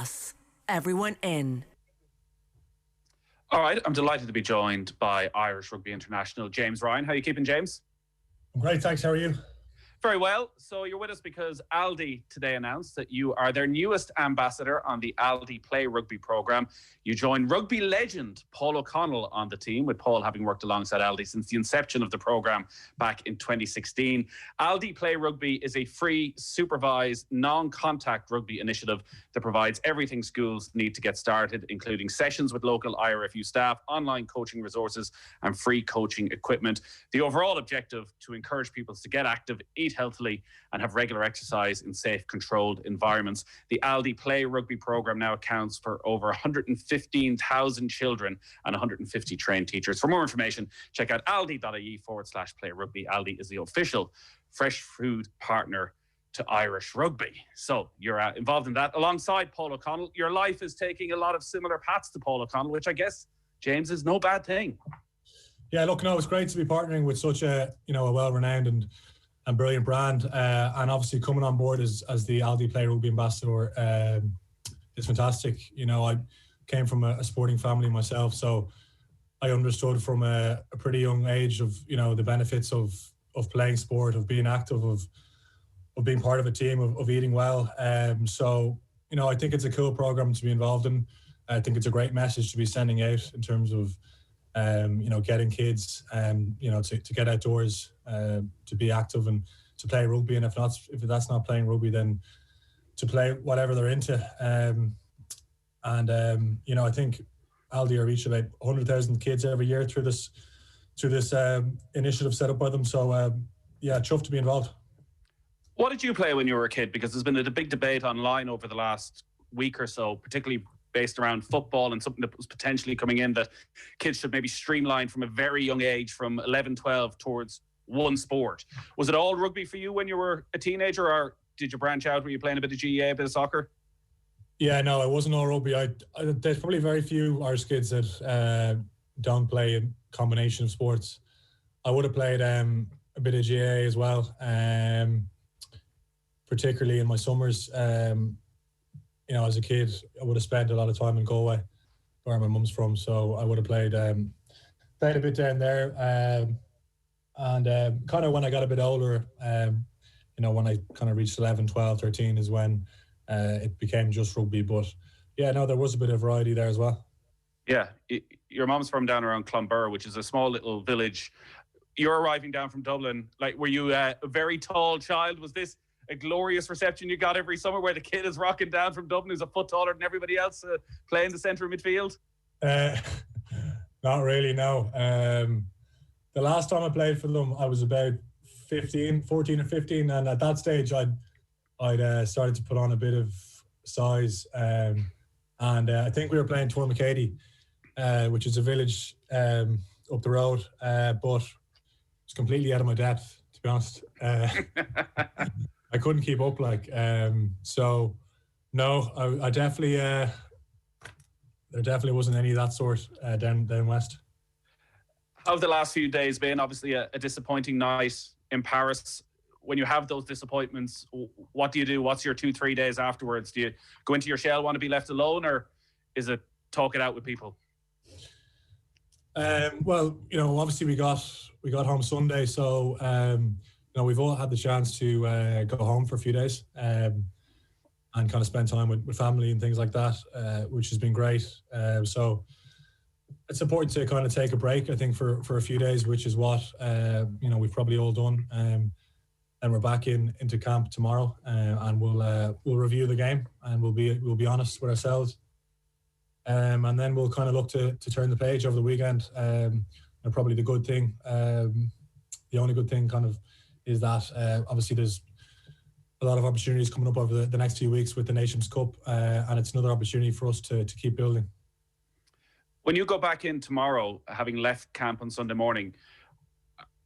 Plus. Everyone in. All right, I'm delighted to be joined by Irish Rugby International James Ryan. How are you keeping, James? I'm great, thanks. How are you? Very well. So you're with us because Aldi today announced that you are their newest ambassador on the Aldi Play Rugby programme. You join rugby legend Paul O'Connell on the team, with Paul having worked alongside Aldi since the inception of the programme back in 2016. Aldi Play Rugby is a free, supervised, non-contact rugby initiative that provides everything schools need to get started, including sessions with local IRFU staff, online coaching resources and free coaching equipment. The overall objective to encourage people to get active, eat healthily and have regular exercise in safe, controlled environments. The Aldi Play Rugby programme now accounts for over 115,000 children and 150 trained teachers. For more information, check out aldi.ie/play rugby. Aldi is the official fresh food partner to Irish Rugby. So you're involved in that alongside Paul O'Connell. Your life is taking a lot of similar paths to Paul O'Connell, which I guess, James, is no bad thing. Yeah, look, no, it's great to be partnering with such a well-renowned and brilliant brand, and obviously coming on board as the Aldi Play Rugby ambassador is fantastic. You know, I came from a sporting family myself, so I understood from a pretty young age of the benefits of playing sport, of being active, of being part of a team, of eating well. So I think it's a cool program to be involved in. I think it's a great message to be sending out in terms of getting kids to get outdoors, to be active and to play rugby, and if that's not playing rugby, then to play whatever they're into. I think Aldi are reaching about 100,000 kids every year through this initiative set up by them. So chuffed to be involved. What did you play when you were a kid? Because there's been a big debate online over the last week or so, particularly based around football and something that was potentially coming in, that kids should maybe streamline from a very young age, from 11, 12, towards one sport. Was it all rugby for you when you were a teenager, or did you branch out? Were you playing a bit of GAA, a bit of soccer? Yeah, no, it wasn't all rugby. There's probably very few Irish kids that don't play a combination of sports. I would have played a bit of GAA as well, particularly in my summers. As a kid, I would have spent a lot of time in Galway, where my mum's from, so I would have played a bit down there. And kind of when I got a bit older, when I kind of reached 11, 12, 13 is when it became just rugby. But yeah, no, there was a bit of variety there as well. Yeah, your mum's from down around Clonbur, which is a small little village. You're arriving down from Dublin. Like, were you a very tall child? Was this a glorious reception you got every summer, where the kid is rocking down from Dublin, who's a foot taller than everybody else, playing the centre of midfield? Not really, no. The last time I played for them, I was about 14 or 15, and at that stage I'd started to put on a bit of size, and I think we were playing Tormacady, which is a village up the road, but it's completely out of my depth, to be honest. I couldn't keep up, so no, I definitely there definitely wasn't any of that sort down west. How have the last few days been? Obviously a disappointing night in Paris. When you have those disappointments, what do you do? What's your 2-3 days afterwards? Do you go into your shell, want to be left alone, or is it talk it out with people? Well, obviously we got home Sunday, so we've all had the chance to go home for a few days and kind of spend time with family and things like that, which has been great. So it's important to kind of take a break, I think, for a few days, which is what we've probably all done. And we're back into camp tomorrow, and we'll review the game, and we'll be honest with ourselves, and then we'll kind of look to turn the page over the weekend. And probably the good thing, the only good thing, kind of, is that obviously there's a lot of opportunities coming up over the next few weeks with the Nations Cup, and it's another opportunity for us to keep building. When you go back in tomorrow, having left camp on Sunday morning,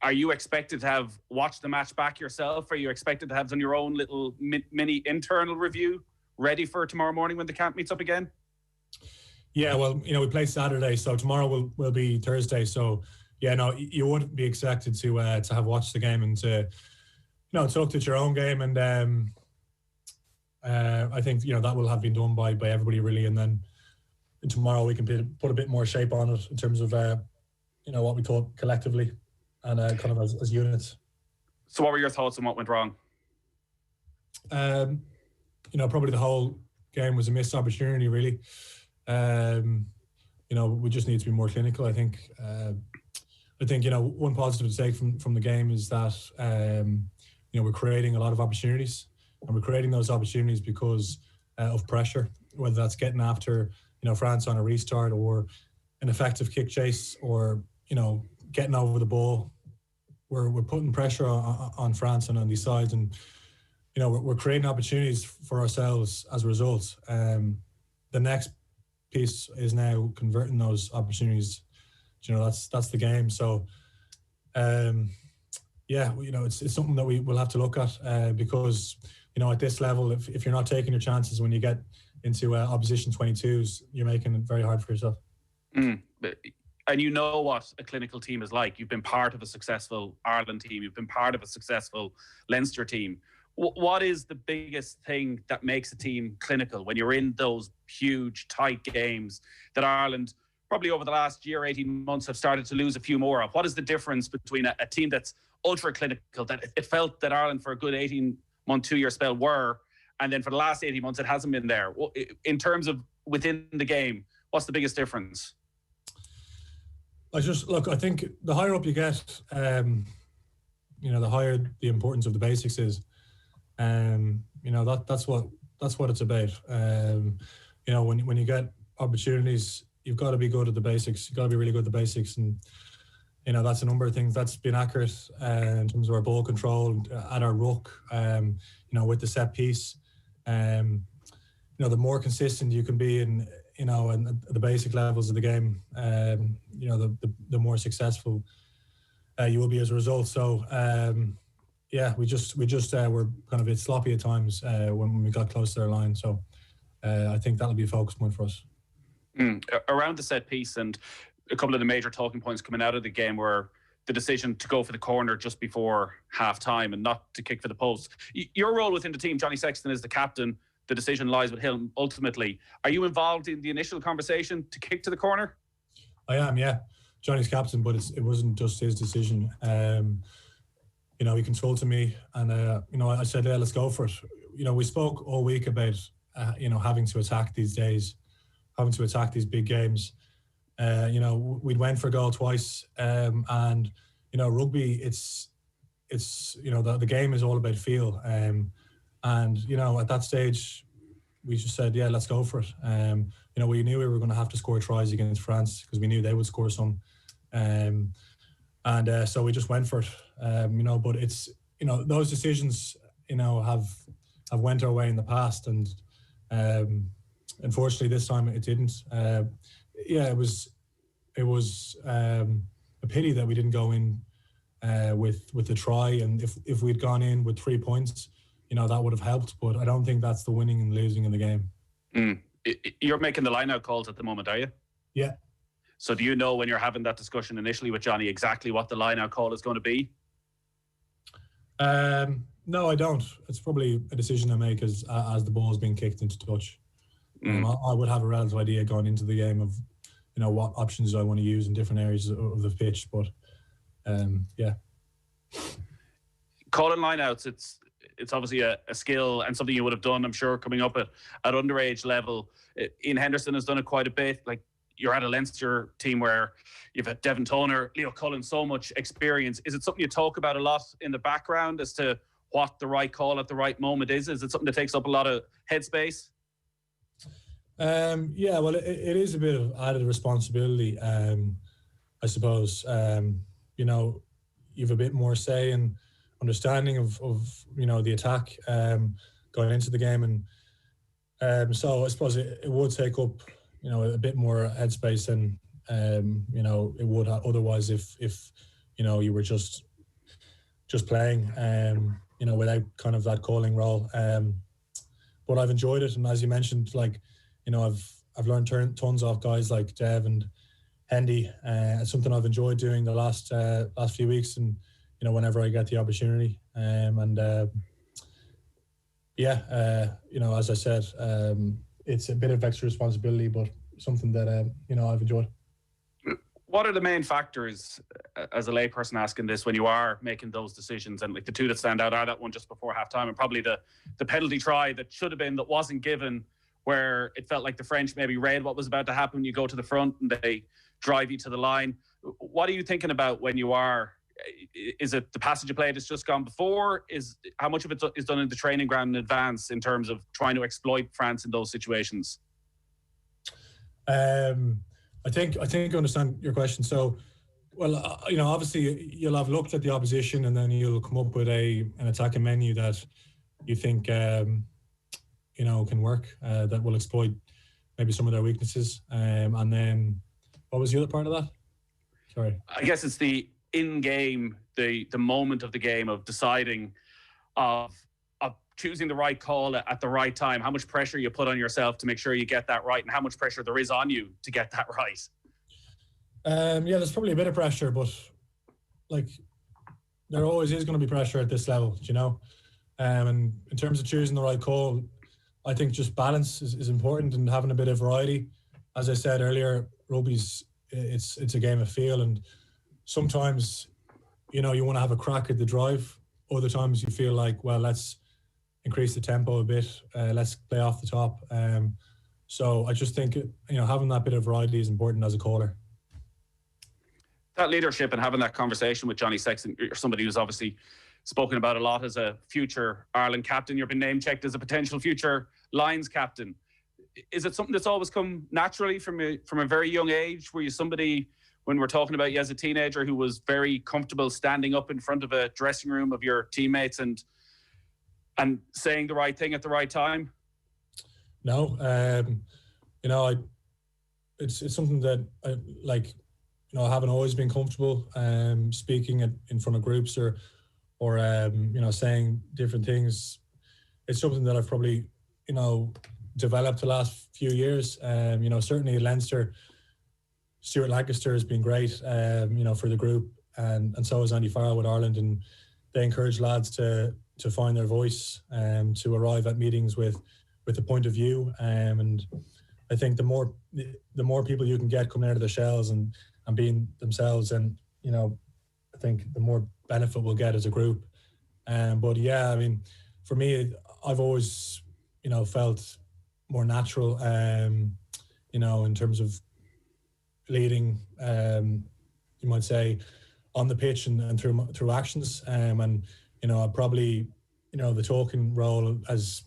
are you expected to have watched the match back yourself? Are you expected to have done your own little mini internal review ready for tomorrow morning when the camp meets up again? Yeah, well, we play Saturday, so tomorrow will be Thursday. So yeah, no, you wouldn't be expected to have watched the game and to look at your own game and I think that will have been done by everybody really, and then tomorrow we can put a bit more shape on it in terms of what we thought collectively and kind of as units. So what were your thoughts on what went wrong? Probably the whole game was a missed opportunity really. We just need to be more clinical. I think one positive to take from the game is that we're creating a lot of opportunities, and we're creating those opportunities because of pressure, whether that's getting after France on a restart or an effective kick chase or getting over the ball. We're putting pressure on France and on these sides, and we're creating opportunities for ourselves as a result. The next piece is now converting those opportunities. That's the game. So it's something that we will have to look at because at this level, if you're not taking your chances when you get into opposition 22s, you're making it very hard for yourself. And you know what a clinical team is like. You've been part of a successful Ireland team. You've been part of a successful Leinster team. What is the biggest thing that makes a team clinical when you're in those huge, tight games that Ireland probably over the last year, 18 months have started to lose a few more of? What is the difference between a team that's ultra clinical, that it felt that Ireland for a good 18-month, 2-year spell were, and then for the last 18 months it hasn't been there? In terms of within the game, what's the biggest difference? I think the higher up you get, the higher the importance of the basics is. That's what it's about. When you get opportunities, you've got to be good at the basics. You've got to be really good at the basics, and that's a number of things that's been accurate in terms of our ball control at our ruck. With the set piece, the more consistent you can be in the basic levels of the game, the more successful you will be as a result. So. We just were kind of a bit sloppy at times when we got close to their line. So I think that'll be a focus point for us. Around the set piece, and a couple of the major talking points coming out of the game were the decision to go for the corner just before half time and not to kick for the post. Your role within the team, Johnny Sexton is the captain. The decision lies with him ultimately. Are you involved in the initial conversation to kick to the corner? I am, yeah. Johnny's captain, but it wasn't just his decision. He consulted me, and I said, "Yeah, let's go for it." We spoke all week about having to attack these days, having to attack these big games. We'd went for a goal twice, and rugby, it's the game is all about feel, and at that stage, we just said, "Yeah, let's go for it." We knew we were going to have to score tries against France because we knew they would score some. So we just went for it, but it's, those decisions, have went our way in the past, and unfortunately this time it didn't. It was a pity that we didn't go in with the try, and if we'd gone in with 3 points, that would have helped, but I don't think that's the winning and losing in the game. You're making the line-out calls at the moment, are you? Yeah. So do you know when you're having that discussion initially with Johnny exactly what the line-out call is going to be? No, I don't. It's probably a decision I make as the ball is being kicked into touch. I would have a relative idea going into the game of, what options I want to use in different areas of the pitch. But yeah. Calling line-outs, it's obviously a skill and something you would have done, I'm sure, coming up at underage level. Ian Henderson has done it quite a bit. Like, you're at a Leinster team where you've had Devin Toner, Leo Cullen, so much experience. Is it something you talk about a lot in the background as to what the right call at the right moment is? Is it something that takes up a lot of headspace? Well, it is a bit of added responsibility, I suppose. You've a bit more say and understanding of the attack going into the game, and so I suppose it would take up a bit more headspace than it would otherwise if you were just playing without kind of that calling role. But I've enjoyed it, and as you mentioned, I've learned tons off guys like Dev and Hendy. It's something I've enjoyed doing the last few weeks, and whenever I get the opportunity. Yeah, as I said, it's a bit of extra responsibility, but something that I've enjoyed. What are the main factors, as a layperson asking this, when you are making those decisions? And like the two that stand out are that one just before halftime, and probably the penalty try that should have been, that wasn't given, where it felt like the French maybe read what was about to happen. You go to the front and they drive you to the line. What are you thinking about when you are? Is it the passage of play that's just gone before? How much of it is done in the training ground in advance in terms of trying to exploit France in those situations? I think I understand your question. So, well, obviously you'll have looked at the opposition and then you'll come up with an attacking menu that you think can work, that will exploit maybe some of their weaknesses. And then, what was the other part of that? Sorry. I guess it's the in-game, the moment of the game of deciding, of choosing the right call at the right time, how much pressure you put on yourself to make sure you get that right, and how much pressure there is on you to get that right. There's probably a bit of pressure, but like there always is going to be pressure at this level, and in terms of choosing the right call, I think just balance is important, and having a bit of variety. As I said earlier, rugby's it's a game of feel, and sometimes you want to have a crack at the drive. Other times you feel like, well, let's increase the tempo a bit, let's play off the top. So I just think having that bit of variety is important as a caller. That leadership and having that conversation with Johnny Sexton, you're somebody who's obviously spoken about a lot as a future Ireland captain. You've been name-checked as a potential future Lions captain. Is it something that's always come naturally from a very young age? Were you somebody, when we're talking about you as a teenager, who was very comfortable standing up in front of a dressing room of your teammates and saying the right thing at the right time? No, it's something that I haven't always been comfortable speaking in front of groups or saying different things. It's something that I've probably developed the last few years. Certainly at Leinster, Stuart Lancaster has been great for the group, and so has Andy Farrell with Ireland, and they encourage lads to find their voice, to arrive at meetings with a point of view, and I think the more people you can get coming out of their shells and being themselves, and I think the more benefit we'll get as a group. But yeah, I mean, for me, I've always felt more natural, in terms of leading, you might say, on the pitch and through actions, and I probably the talking role as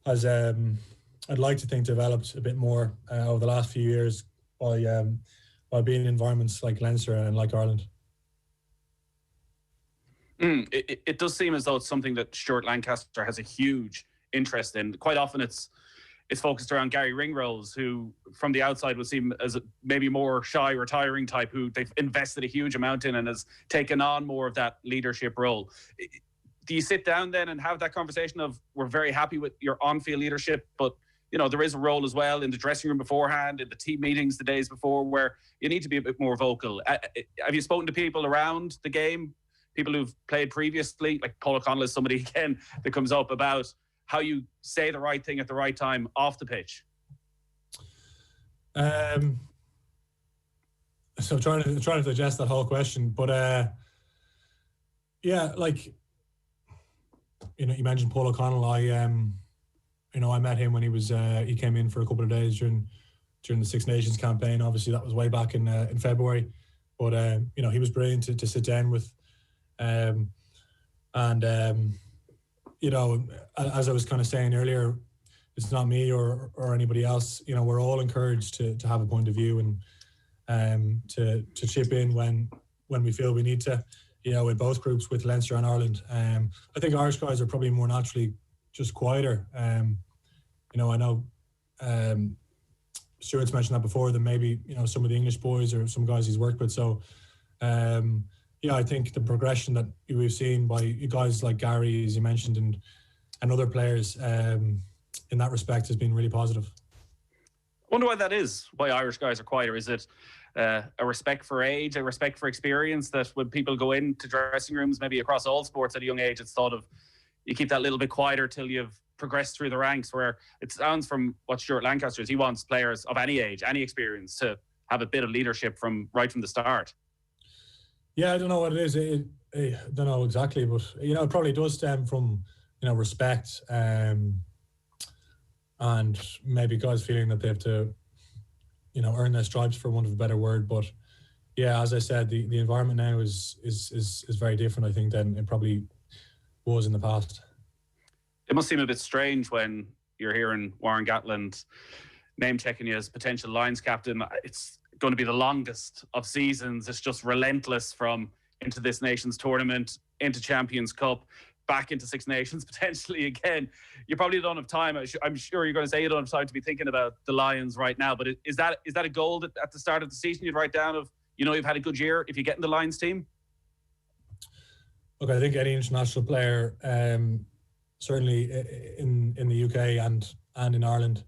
I'd like to think developed a bit more over the last few years by being in environments like Leinster and like Ireland. It does seem as though it's something that Stuart Lancaster has a huge interest in. Quite often it's focused around Gary Ringrose, who from the outside would seem as a maybe more shy, retiring type, who they've invested a huge amount in and has taken on more of that leadership role. Do you sit down then and have that conversation of, we're very happy with your on-field leadership, but there is a role as well in the dressing room beforehand, in the team meetings the days before, where you need to be a bit more vocal? Have you spoken to people around the game, people who've played previously, like Paul O'Connell is somebody again that comes up, about how you say the right thing at the right time off the pitch? So trying to digest that whole question, but yeah, like you mentioned Paul O'Connell. I met him when he came in for a couple of days during the Six Nations campaign. Obviously, that was way back in February, but he was brilliant to sit down with, and as I was kind of saying earlier, it's not me or anybody else. We're all encouraged to have a point of view and to chip in when we feel we need to. In both groups with Leinster and Ireland. I think Irish guys are probably more naturally just quieter. I know Stuart's mentioned that before, than maybe some of the English boys or some guys he's worked with. So I think the progression that we've seen by guys like Gary, as you mentioned, and other players in that respect has been really positive. I wonder why that is, why Irish guys are quieter. Is it a respect for age, a respect for experience, that when people go into dressing rooms, maybe across all sports at a young age, it's thought of, you keep that little bit quieter till you've progressed through the ranks, where it sounds from what Stuart Lancaster is, he wants players of any age, any experience to have a bit of leadership from the start. Yeah, I don't know what it is. I don't know exactly, but it probably does stem from respect, and maybe guys feeling that they have to earn their stripes, for want of a better word. But yeah, as I said, the environment now is very different, I think, than it probably was in the past. It must seem a bit strange when you're hearing Warren Gatland name checking you as potential Lions captain. It's going to be the longest of seasons. It's just relentless, from into this Nations tournament, into Champions Cup, back into Six Nations potentially again. You probably don't have time. I'm sure you're going to say you don't have time to be thinking about the Lions right now. But is that a goal that at the start of the season you'd write down of, you've had a good year if you get in the Lions team? Look, I think any international player, certainly in the UK and in Ireland,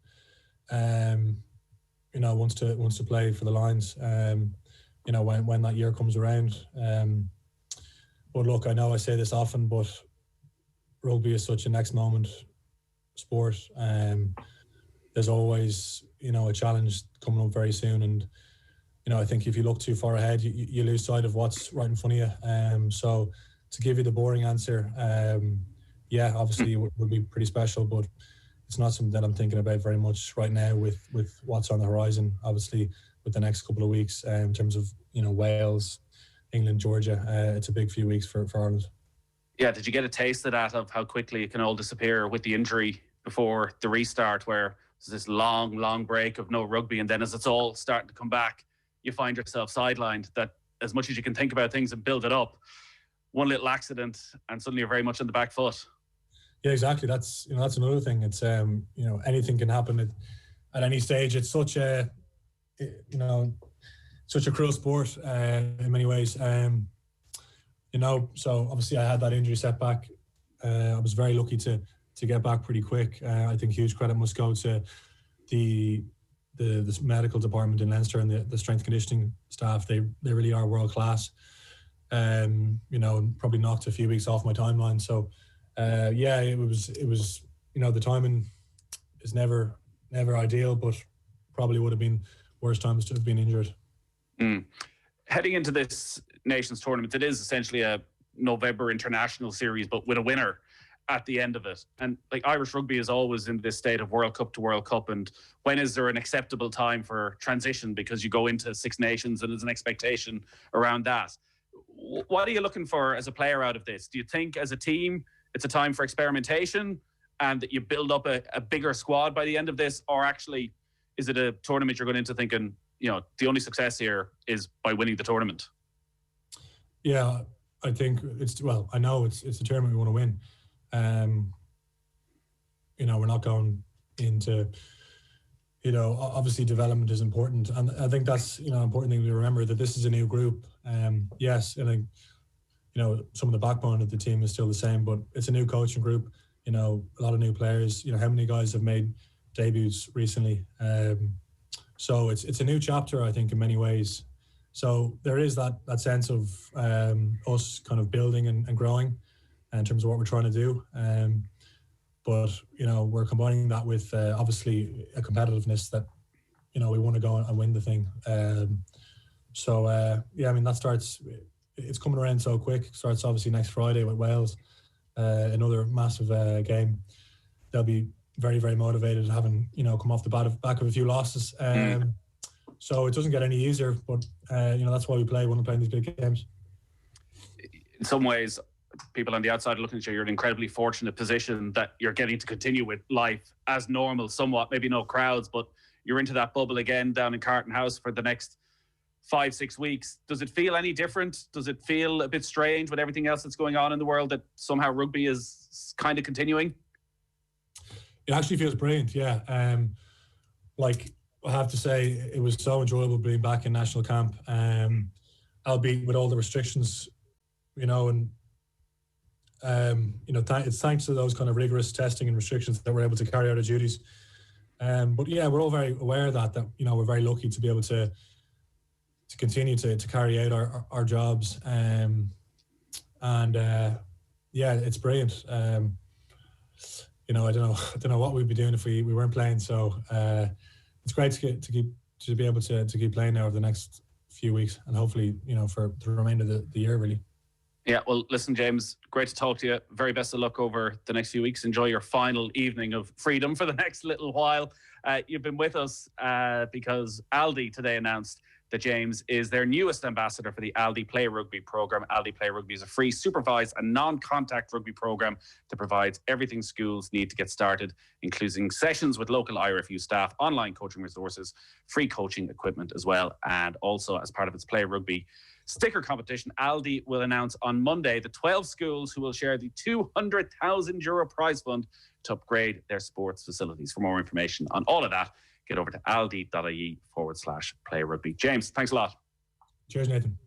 wants to play for the Lions. When that year comes around. But look, I know I say this often, but rugby is such a next moment sport. There's always a challenge coming up very soon, and I think if you look too far ahead, you lose sight of what's right in front of you. So to give you the boring answer, yeah, obviously it would be pretty special, but it's not something that I'm thinking about very much right now with what's on the horizon, obviously, with the next couple of weeks in terms of, Wales, England, Georgia. It's a big few weeks for Ireland. Yeah, did you get a taste of that, of how quickly it can all disappear with the injury before the restart, where there's this long break of no rugby, and then as it's all starting to come back, you find yourself sidelined, that as much as you can think about things and build it up, one little accident and suddenly you're very much on the back foot. Yeah, exactly. That's another thing. It's anything can happen at any stage. It's such a cruel sport in many ways. So obviously I had that injury setback. I was very lucky to get back pretty quick. I think huge credit must go to the medical department in Leinster and the strength conditioning staff. They really are world class. Probably knocked a few weeks off my timeline. So it was the timing is never ideal, but probably would have been worse times to have been injured. Heading into this Nations tournament, it is essentially a November international series, but with a winner at the end of it. And like Irish rugby is always in this state of World Cup to World Cup. And when is there an acceptable time for transition? Because you go into Six Nations and there's an expectation around that. What are you looking for as a player out of this? Do you think as a team it's a time for experimentation and that you build up a bigger squad by the end of this? Or actually, is it a tournament you're going into thinking, the only success here is by winning the tournament? Yeah, I think I know it's a tournament we want to win. We're not going into, obviously development is important. And I think that's, important thing to remember, that this is a new group. Yes, I think, some of the backbone of the team is still the same, but it's a new coaching group, a lot of new players. How many guys have made debuts recently? So it's a new chapter, I think, in many ways. So there is that sense of us kind of building and growing in terms of what we're trying to do. But, we're combining that with obviously a competitiveness that, we want to go and win the thing. That starts, it's coming around so quick. It starts obviously next Friday with Wales, another massive game. They'll be very, very motivated, having, come off the back of a few losses. So it doesn't get any easier, but, that's why we play when we're playing these big games. In some ways, people on the outside looking at you, you're in an incredibly fortunate position that you're getting to continue with life as normal, somewhat, maybe no crowds, but you're into that bubble again down in Carton House for the next 5-6 weeks. Does it feel any different? Does it feel a bit strange with everything else that's going on in the world that somehow rugby is kind of continuing? It actually feels brilliant, yeah. I have to say, it was so enjoyable being back in national camp, albeit with all the restrictions, it's thanks to those kind of rigorous testing and restrictions that we're able to carry out our duties. But yeah, we're all very aware of that we're very lucky to be able to continue to carry out our jobs. It's brilliant. I don't know what we'd be doing if we weren't playing. So it's great to be able to keep playing now over the next few weeks, and hopefully, for the remainder of the year, really. Yeah, well, listen, James, great to talk to you. Very best of luck over the next few weeks. Enjoy your final evening of freedom for the next little while. You've been with us because Aldi today announced that James is their newest ambassador for the Aldi Play Rugby program. Aldi Play Rugby is a free, supervised and non-contact rugby program that provides everything schools need to get started, including sessions with local IRFU staff, online coaching resources, free coaching equipment as well. And also, as part of its Play Rugby sticker competition, Aldi will announce on Monday the 12 schools who will share the €200,000 prize fund to upgrade their sports facilities. For more information on all of that, get over to aldi.ie/play rugby. James, thanks a lot. Cheers, Nathan.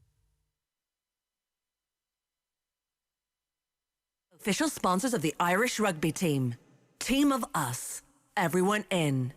Official sponsors of the Irish rugby team. Team of us. Everyone in.